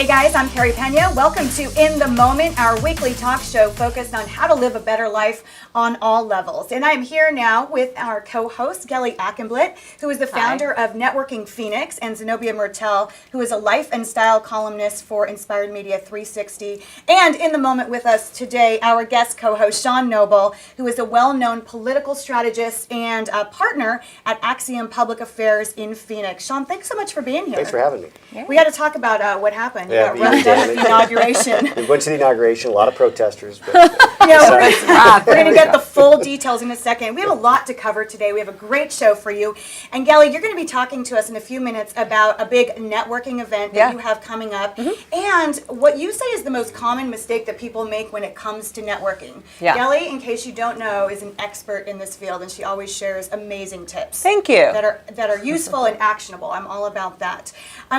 guys, I'm Carey Pena. Welcome to In the Moment, our weekly talk show focused on how to live a better life on all levels. And I'm here now with our co-host, Gelie Akhenblit, who is the founder of Networking Phoenix, and Zenobia Mertel, who is a life and style columnist for Inspired Media 360. And in the moment with us today, our guest co-host, Sean Noble, who is a well-known political strategist and a partner at Axiom Public Affairs in Phoenix. Sean, thanks so much for being here. Thanks for having me. Yeah. We got to talk about what happened. Yeah, You got roughed up at the inauguration. We went to the inauguration, a lot of protesters. But, we're going to get the full details in a second. We have a lot to cover today. We have a great show for you. And Gelie, you're going to be talking to us in a few minutes about a big networking event that you have coming up. And what you say is the most common mistake that people make when it comes to networking. Gelie, in case you don't know, is an expert in this field, and she always shares amazing tips. Thank you. That are useful and actionable. I'm all about that.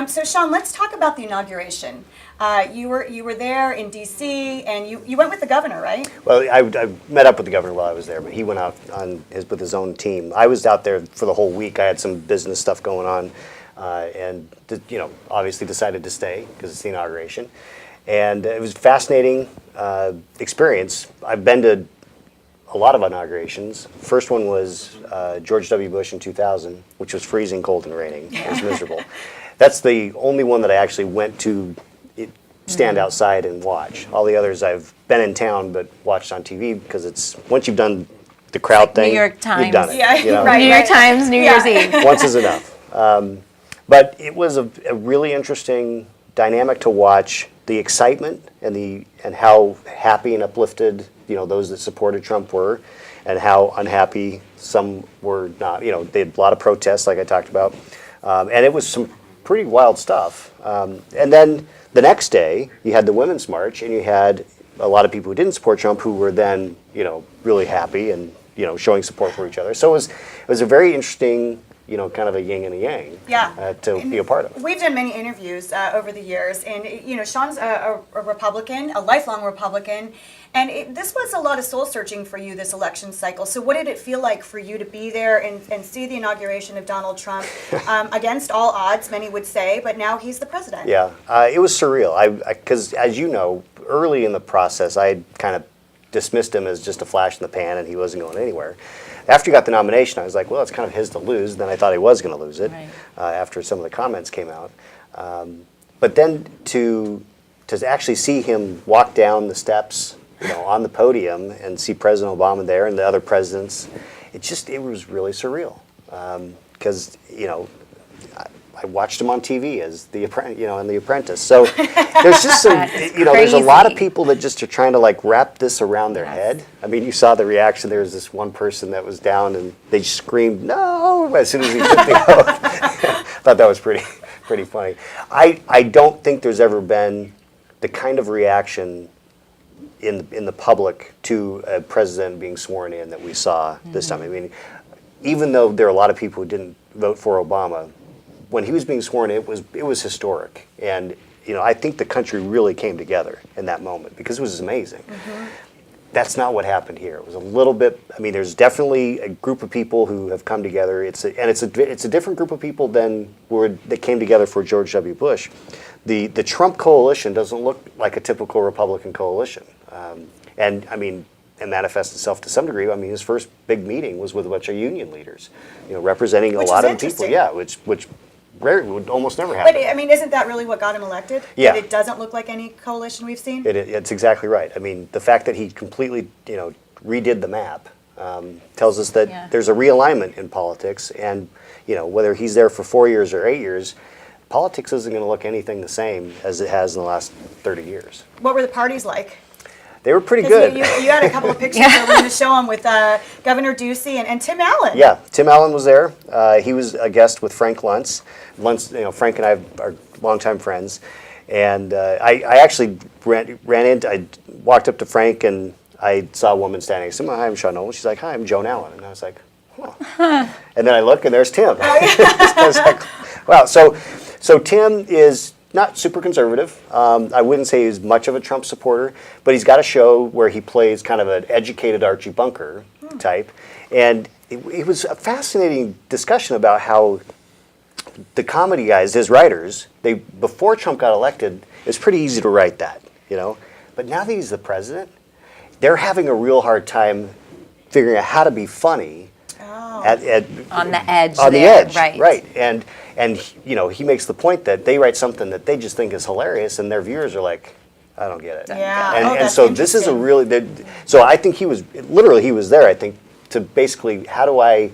So Sean, let's talk about the inauguration. You were there in D.C. and you went with the governor, right? Well, I met up with the governor while I was there, but he went out with his own team. I was out there for the whole week. I had some business stuff going on, and obviously decided to stay because it's the inauguration. And it was a fascinating experience. I've been to a lot of inaugurations. First one was George W. Bush in 2000, which was freezing cold and raining. It was miserable. That's the only one that I actually went to stand outside and watch. All the others I've been in town but watched on TV because it's once you've done the crowd thing, New York Times. you've done it. Yeah, New York Times, New Year's Eve. Once is enough. But it was a really interesting dynamic to watch the excitement and how happy and uplifted those that supported Trump were, and how unhappy some were not. They had a lot of protests, like I talked about, and it was some pretty wild stuff. And then the next day, you had the Women's March, and you had a lot of people who didn't support Trump who were then, really happy and, showing support for each other. So it was a very interesting, kind of a yin and a yang to be a part of. We've done many interviews over the years, and, Sean's a Republican, a lifelong Republican, and this was a lot of soul searching for you this election cycle. So what did it feel like for you to be there and see the inauguration of Donald Trump against all odds, many would say, but now he's the president? Yeah, it was surreal. Because as you know, early in the process, I had kind of dismissed him as just a flash in the pan and he wasn't going anywhere. After he got the nomination, I was like, well, it's kind of his to lose. Then I thought he was going to lose it after some of the comments came out. But then to actually see him walk down the steps, on the podium and see President Obama there and the other presidents, it was really surreal. Because I watched him on TV as in The Apprentice. So there's just some, there's a lot of people that just are trying to wrap this around their head. I mean, you saw the reaction. There was this one person that was down and they screamed, "No!" as soon as he took the oath. I thought that was pretty funny. I don't think there's ever been the kind of reaction in the public to a president being sworn in that we saw this time. I mean, even though there are a lot of people who didn't vote for Obama, when he was being sworn in, it was historic. And I think the country really came together in that moment because it was amazing. That's not what happened here. It was a little bit. I mean, there's definitely a group of people who have come together. It's a different group of people than that came together for George W. Bush. The Trump coalition doesn't look like a typical Republican coalition, and I mean, it manifests itself to some degree. I mean, his first big meeting was with a bunch of union leaders, representing a lot of people. Yeah, which would almost never happen. But I mean, isn't that really what got him elected? Yeah. That it doesn't look like any coalition we've seen? It's exactly right. I mean, the fact that he completely, redid the map tells us that there's a realignment in politics, and whether he's there for 4 years or 8 years, politics isn't going to look anything the same as it has in the last 30 years. What were the parties like? They were pretty good. You had a couple of pictures that we're going to show them with Governor Ducey and Tim Allen. Yeah, Tim Allen was there. He was a guest with Frank Luntz. Frank and I are longtime friends. And I actually I walked up to Frank and I saw a woman standing next to him. "Hi, I'm Sean Noble." She's like, "Hi, I'm Joan Allen." And I was like, "Huh." And then I look and there's Tim. I was like, wow. So Tim is not super conservative. I wouldn't say he's much of a Trump supporter, but he's got a show where he plays kind of an educated Archie Bunker type. And it was a fascinating discussion about how the comedy guys, his writers, before Trump got elected, It's pretty easy to write that, you know. But now that he's the president, they're having a real hard time figuring out how to be funny. On the edge. On the there, edge, right? And you know, he makes the point that they write something that they just think is hilarious, and their viewers are like, I don't get it. Yeah. And, Oh, and that's so this is a interesting. really so I think he was there, I think, to basically, how do I,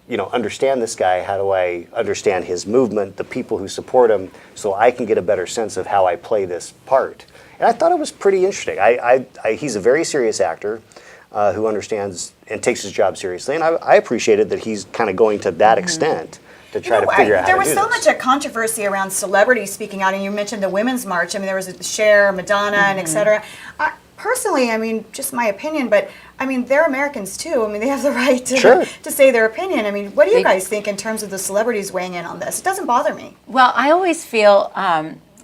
you know, understand this guy? How do I understand his movement, the people who support him, so I can get a better sense of how I play this part? And I thought it was pretty interesting. He's a very serious actor who understands and takes his job seriously, and I appreciated that he's kind of going to that extent to try to figure out how to do this. There was so much a controversy around celebrities speaking out, and you mentioned the Women's March. I mean, there was Cher, Madonna, and et cetera. Personally, I mean, just my opinion, but I mean, they're Americans too. I mean, they have the right to, to say their opinion. I mean, what do you guys think in terms of the celebrities weighing in on this? It doesn't bother me. Well, I always feel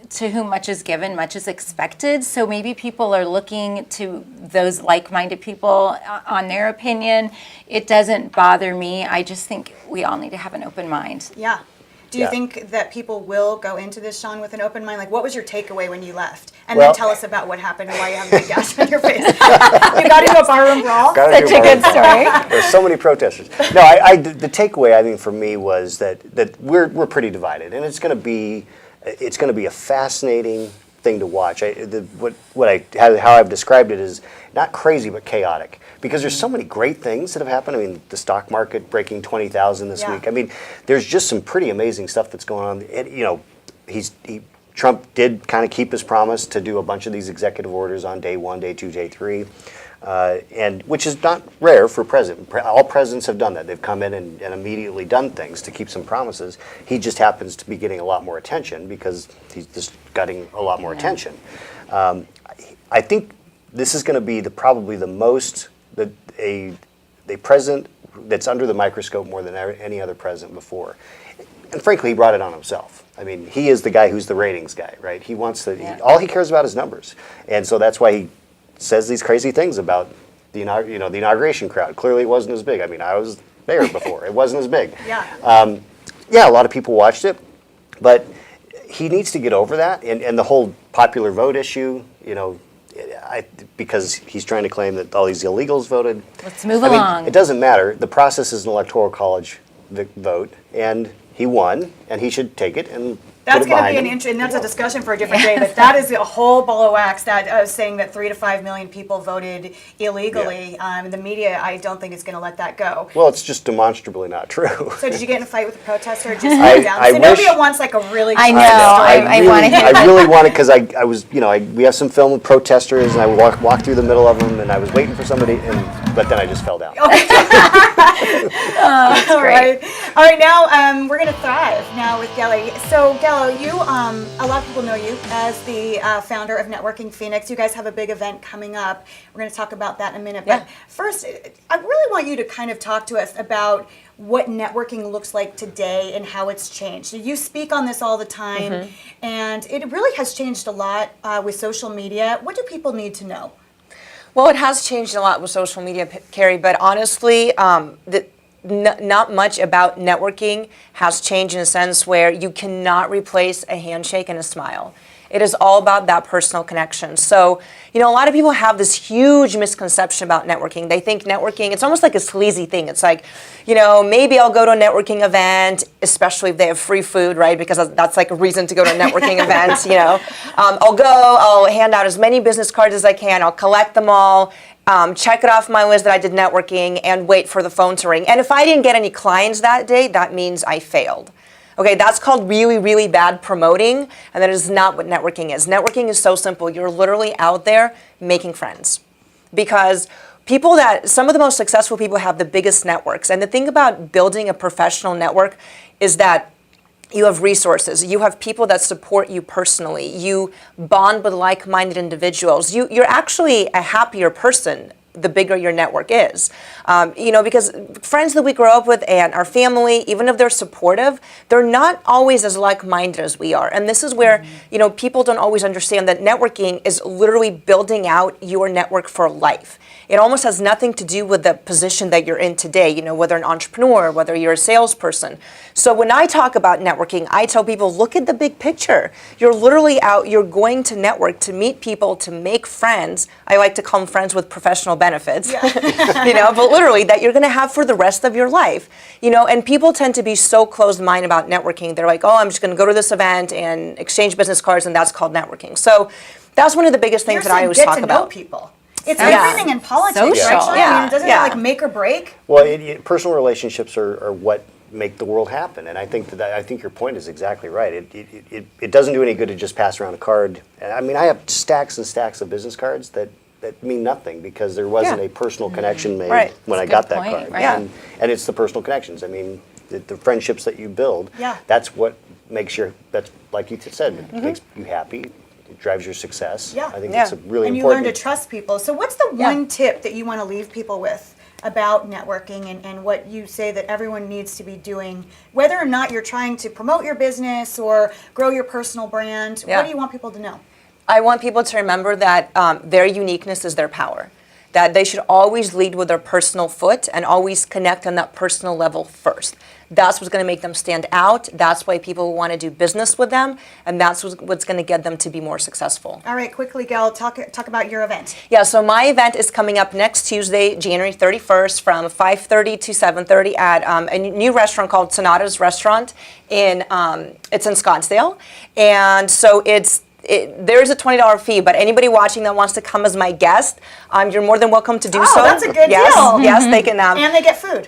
to whom much is given, much is expected. So maybe people are looking to those like-minded people on their opinion. It doesn't bother me. I just think we all need to have an open mind. Yeah. Do you think that people will go into this, Sean, with an open mind? Like, what was your takeaway when you left? And then tell us about what happened and why you have a big gash on your face. You got into a barroom brawl? Such a good story. There's so many protesters. No, the takeaway, I think, for me was that we're pretty divided, and it's going to be a fascinating thing to watch. How I've described it is not crazy but chaotic, because there's so many great things that have happened. I mean, the stock market breaking 20,000 this week. I mean, there's just some pretty amazing stuff that's going on. You know, Trump did kind of keep his promise to do a bunch of these executive orders on day 1, day 2, day 3. And which is not rare for a president. All presidents have done that. They've come in and immediately done things to keep some promises. He just happens to be getting a lot more attention because he's just getting a lot more attention. I think this is going to be probably the most that a president that's under the microscope more than any other president before. And frankly, he brought it on himself. I mean, he is the guy who's the ratings guy, right? He wants to. All he cares about is numbers, and so that's why he says these crazy things about the inauguration crowd. Clearly, it wasn't as big. I mean, I was there before. It wasn't as big. Yeah. A lot of people watched it, but he needs to get over that and the whole popular vote issue. You know, because he's trying to claim that all these illegals voted. Let's move along. It doesn't matter. The process is an electoral college vote, and he won, and he should take it and. That's going to be an interesting, and that's a discussion for a different day, but that is a whole ball of wax, that saying that 3 to 5 million people voted illegally. Yeah. The media, I don't think is going to let that go. Well, it's just demonstrably not true. So did you get in a fight with a protester or just down? Zenobia wants like a really I know, story. I want to hear I really wanted, because I was, we have some film with protesters, and I walked through the middle of them, and I was waiting for somebody, but then I just fell down. Okay. That's great. All right, now we're going to thrive now with Gelie. So, Gelie, you, a lot of people know you as the founder of Networking Phoenix. You guys have a big event coming up. We're going to talk about that in a minute. Yeah. But first, I really want you to kind of talk to us about what networking looks like today and how it's changed. You speak on this all the time, and it really has changed a lot with social media. What do people need to know? Well, it has changed a lot with social media, Carey, but honestly, not much about networking has changed in a sense where you cannot replace a handshake and a smile. It is all about that personal connection. So, a lot of people have this huge misconception about networking. They think networking, it's almost like a sleazy thing. It's like, maybe I'll go to a networking event, especially if they have free food, right? Because that's like a reason to go to a networking event, I'll hand out as many business cards as I can. I'll collect them all, check it off my list that I did networking, and wait for the phone to ring. And if I didn't get any clients that day, that means I failed. Okay, that's called really, really bad promoting, and that is not what networking is. Networking is so simple. You're literally out there making friends. Because some of the most successful people have the biggest networks. And the thing about building a professional network is that you have resources. You have people that support you personally. You bond with like-minded individuals. You're actually a happier person the bigger your network is. Because friends that we grow up with and our family, even if they're supportive, they're not always as like-minded as we are. And this is where, people don't always understand that networking is literally building out your network for life. It almost has nothing to do with the position that you're in today, whether an entrepreneur, whether you're a salesperson. So when I talk about networking, I tell people, look at the big picture. You're literally out, you're going to network, to meet people, to make friends. I like to call them friends with professional benefits, but literally that you're going to have for the rest of your life. And people tend to be so closed-minded about networking. They're like, oh, I'm just going to go to this event and exchange business cards, and that's called networking. So that's one of the biggest things that I always talk about. Know people. It's everything in politics, right, Sean? Yeah. I mean, doesn't it like make or break? Well, personal relationships are what make the world happen, and I think your point is exactly right. It doesn't do any good to just pass around a card. I mean, I have stacks and stacks of business cards that mean nothing because there wasn't a personal connection made when I got that card. Right. And it's the personal connections. I mean, the friendships that you build. Yeah. That's what makes that's like you said, it makes you happy. It drives your success. Yeah. I think it's a really and important. you learn to trust people. So what's the one tip that you want to leave people with about networking and what you say that everyone needs to be doing, whether or not you're trying to promote your business or grow your personal brand? What do you want people to know? I want people to remember that their uniqueness is their power, that they should always lead with their personal foot and always connect on that personal level first. That's what's going to make them stand out. That's why people want to do business with them, and that's what's going to get them to be more successful. All right, quickly, Gail, talk about your event. Yeah, so my event is coming up next Tuesday, January 31st, from 5:30 to 7:30 at a new restaurant called Sonata's Restaurant. It's in Scottsdale, and so there's a $20 fee, but anybody watching that wants to come as my guest, you're more than welcome to do so. That's a good deal. Yes, they can. And they get food.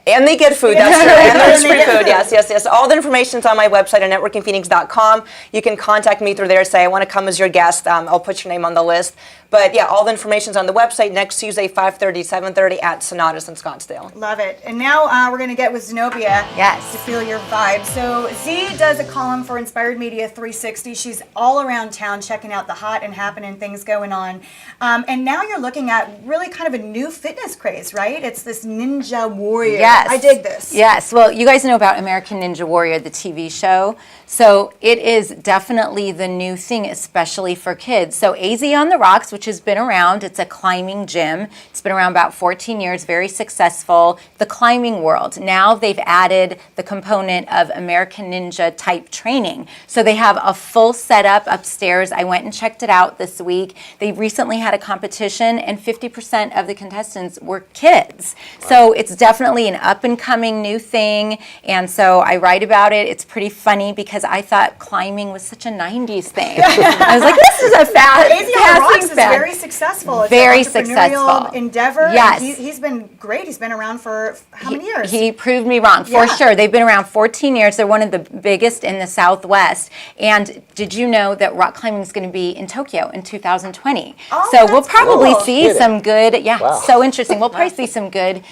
And they get food, that's true. And there's And they free get food, food. yes. All the information's on my website at networkingphoenix.com. You can contact me through there, say, I want to come as your guest. I'll put your name on the list. But yeah, all the information's on the website next Tuesday, 5:30, 7:30 at Sonatas in Scottsdale. Love it. And now we're going to get with Zenobia to feel your vibe. So Z does a column for Inspired Media 360. She's all around town checking out the hot and happening things going on. And now you're looking at really kind of a new fitness craze, right? It's this Ninja Warrior. Yes. I dig this. Yes. Well, you guys know about American Ninja Warrior, the TV show. So it is definitely the new thing, especially for kids. So AZ on the Rocks, which has been around, it's a climbing gym. It's been around about 14 years, very successful. The climbing world. Now they've added the component of American Ninja type training. So they have a full setup upstairs. I went and checked it out this week. They recently had a competition and 50% of the contestants were kids. So it's definitely an up and coming new thing. And so I write about it. It's pretty funny because I thought climbing was such a 90s thing. I was like, this is a AZ on the Rocks is fad. very successful. It's Very an entrepreneurial successful endeavor. Yes. He's been great. He's been around for how many years? He proved me wrong, for sure. They've been around 14 years. They're one of the biggest in the Southwest. And did you know that rock climbing is going to be in Tokyo in 2020? Oh, so we'll that's probably cool. see some good, Wow. so interesting. We'll probably see some good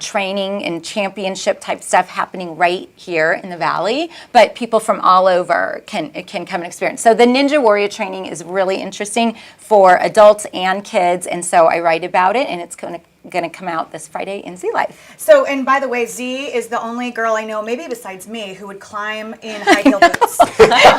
training and championship type stuff happening right here in the Valley. But people from all over can come and experience. So the Ninja Warrior training is really interesting for adults and kids. And so I write about it, and it's going to come out this Friday in Z Life. So, and by the way, Z is the only girl I know, maybe besides me, who would climb in high heel boots.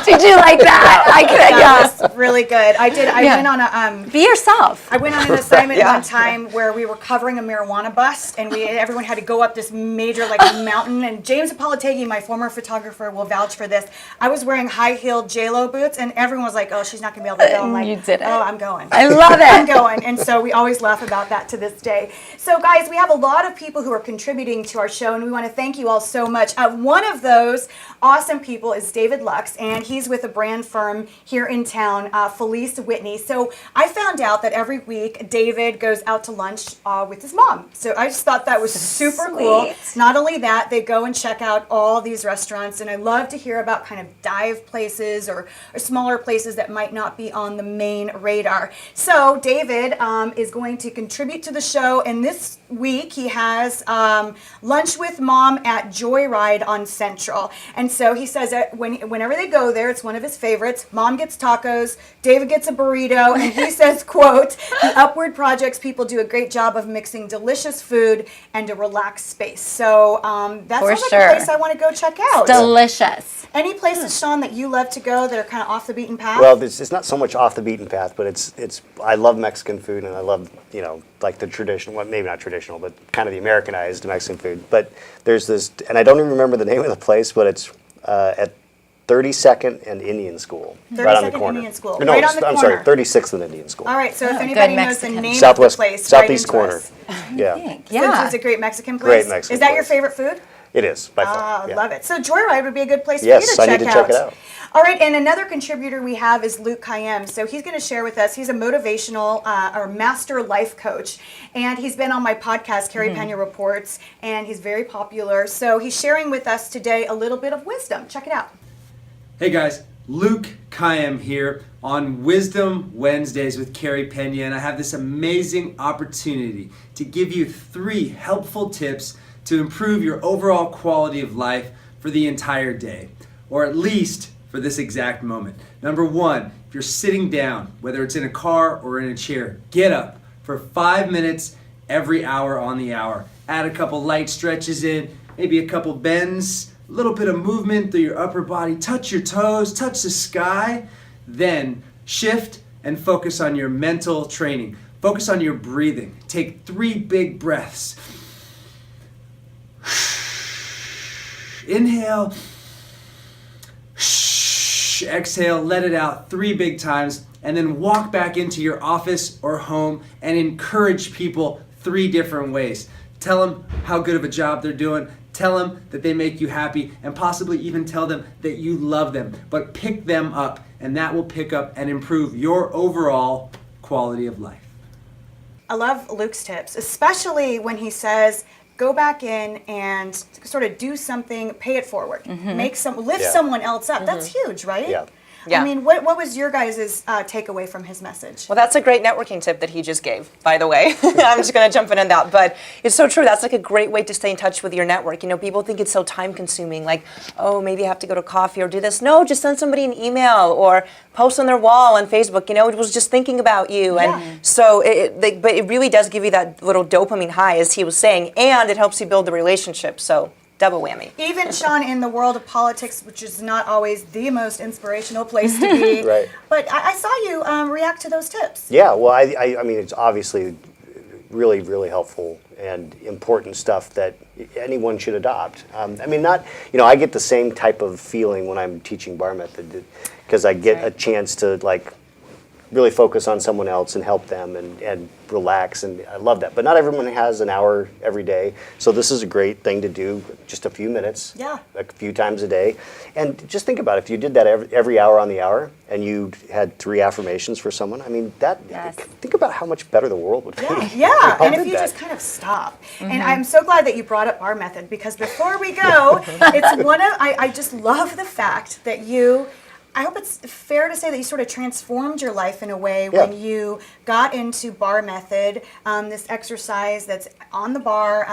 Did you like that? I could, That was really good. I went on a Be yourself. I went on an assignment one time where we were covering a marijuana bust, and everyone had to go up this major mountain. And James Apollotegi, my former photographer, will vouch for this. I was wearing high-heeled J-Lo boots, and everyone was like, "Oh, she's not gonna be able to go." I'm like, You did it. "Oh, I'm going. I love it. I'm going." And so we always laugh about that to this day. So, guys, we have a lot of people who are contributing to our show, and we want to thank you all so much. One of those awesome people is David Lux, and he's with a brand firm here in town, Felice Whitney. So I found out that every week David goes out to lunch with his mom. So I just thought that was super cool. Not only that, they go and check out all these restaurants, and I love to hear about kind of dive places or smaller places that might not be on the main radar. So David is going to contribute to the show and this week he has lunch with mom at Joyride on Central. And so he says that whenever they go there, it's one of his favorites. Mom gets tacos, David gets a burrito, and he says, quote, the Upward Projects people do a great job of mixing delicious food and a relaxed space. So that For sounds like sure. a place I want to go check out. Delicious. Any places, Sean, that you love to go that are kind of off the beaten path? Well, it's not so much off the beaten path, but it's I love Mexican food, and I love, like the traditional, well, maybe not traditional, but kind of the Americanized Mexican food. But there's this, and I don't even remember the name of the place, but it's at 32nd and Indian School, right on the 32nd corner. Indian School, No, right on the I'm corner. sorry, 36th and Indian School. All right, so if Oh, anybody good knows the Mexican. name Southwest, of the place, southeast write corner. into us. Yeah, Yeah. It's a great Mexican place. Great Mexican Is that your place. favorite food? it is by Ah, far. Yeah. love it. So Joyride would be a good place Yes, for you to I check need to out. check it out. All right, and another contributor we have is Luke Kayyem. So he's going to share with us. He's a motivational or master life coach, and he's been on my podcast, Carey Pena Reports, and he's very popular. So he's sharing with us today a little bit of wisdom. Check it out. Hey guys, Luke Kayyem here on Wisdom Wednesdays with Carey Pena, and I have this amazing opportunity to give you 3 helpful tips to improve your overall quality of life for the entire day, or at least for this exact moment. Number 1, if you're sitting down, whether it's in a car or in a chair, get up for 5 minutes every hour on the hour. Add a couple light stretches in, maybe a couple bends, a little bit of movement through your upper body, touch your toes, touch the sky, then shift and focus on your mental training. Focus on your breathing. Take 3 big breaths. Inhale, exhale, let it out 3 big times, and then walk back into your office or home and encourage people 3 different ways. Tell them how good of a job they're doing. Tell them that they make you happy, and possibly even tell them that you love them. But pick them up, and that will pick up and improve your overall quality of life. I love Luke's tips, especially when he says, go back in and sort of do something, pay it forward, lift Yeah. someone else up. That's huge, right? Yeah. Yeah. I mean, what was your guys' takeaway from his message? Well, that's a great networking tip that he just gave, by the way. I'm just going to jump in on that. But it's so true. That's like a great way to stay in touch with your network. People think it's so time consuming, like, oh, maybe I have to go to coffee or do this. No, just send somebody an email or post on their wall on Facebook. It was just thinking about you. Yeah. And so, but it really does give you that little dopamine high, as he was saying, and it helps you build the relationship. So, double whammy. Even, Sean, in the world of politics, which is not always the most inspirational place to be, Right. but I saw you react to those tips. Yeah, well, I mean, it's obviously really, really helpful and important stuff that anyone should adopt. I mean, I get the same type of feeling when I'm teaching bar method, because I get a chance to, like, really focus on someone else and help them and relax, and I love that. But not everyone has an hour every day, so this is a great thing to do, just a few minutes, Yeah. a few times a day. And just think about it, if you did that every hour on the hour, and you had 3 affirmations for someone, I mean, Yes. think about how much better the world would be. Yeah, and if did you that. just kind of stop. And I'm so glad that you brought up our method, because before we go, it's I just love the fact that I hope it's fair to say that you sort of transformed your life in a way when you got into bar method, this exercise that's on the bar,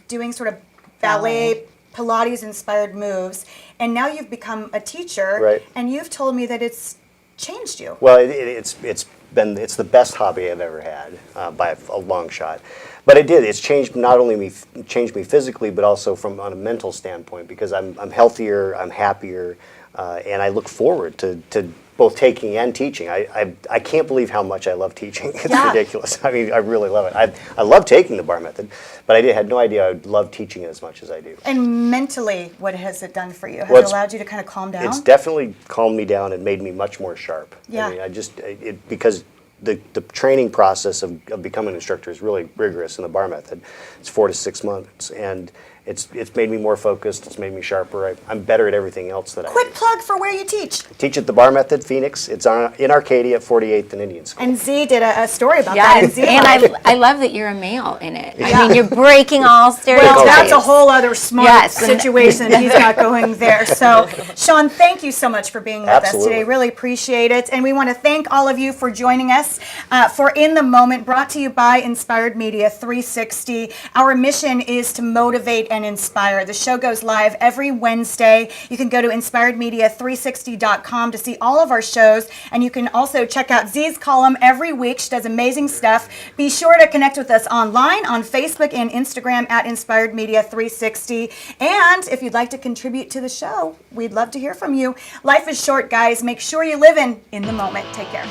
doing sort of ballet, Pilates-inspired moves, and now you've become a teacher, Right. and you've told me that it's changed you. Well, it's the best hobby I've ever had by a long shot. But it's changed not only changed me physically, but also on a mental standpoint, because I'm healthier, I'm happier, and I look forward to both taking and teaching. I can't believe how much I love teaching. It's ridiculous. I mean, I really love it. I love taking the bar method, but I had no idea I would love teaching it as much as I do. And mentally, what has it done for you? Has Well, it allowed you to kind of calm down? It's definitely calmed me down and made me much more sharp. Yeah. I mean, because the training process of becoming an instructor is really rigorous in the bar method. It's 4 to 6 months, and It's made me more focused. It's made me sharper. I'm better at everything else that I Quick do. plug for where you teach. Teach at the Bar Method, Phoenix. It's in Arcadia at 48th and Indian School. And Z did a story about that in Yes, Z and Live. I love that you're a male in it. I mean, you're breaking all stereotypes. Well, that's a whole other smart Yes. situation he's got going there. So, Sean, thank you so much for being with us Absolutely. today. Really appreciate it. And we want to thank all of you for joining us for In the Moment, brought to you by Inspired Media 360. Our mission is to motivate and inspire. The show goes live every Wednesday. You can go to inspiredmedia360.com to see all of our shows, and you can also check out Z's column every week. She does amazing stuff. Be sure to connect with us online on Facebook and Instagram at Inspired Media 360. And if you'd like to contribute to the show, we'd love to hear from you. Life is short, guys. Make sure you live in the moment. Take care.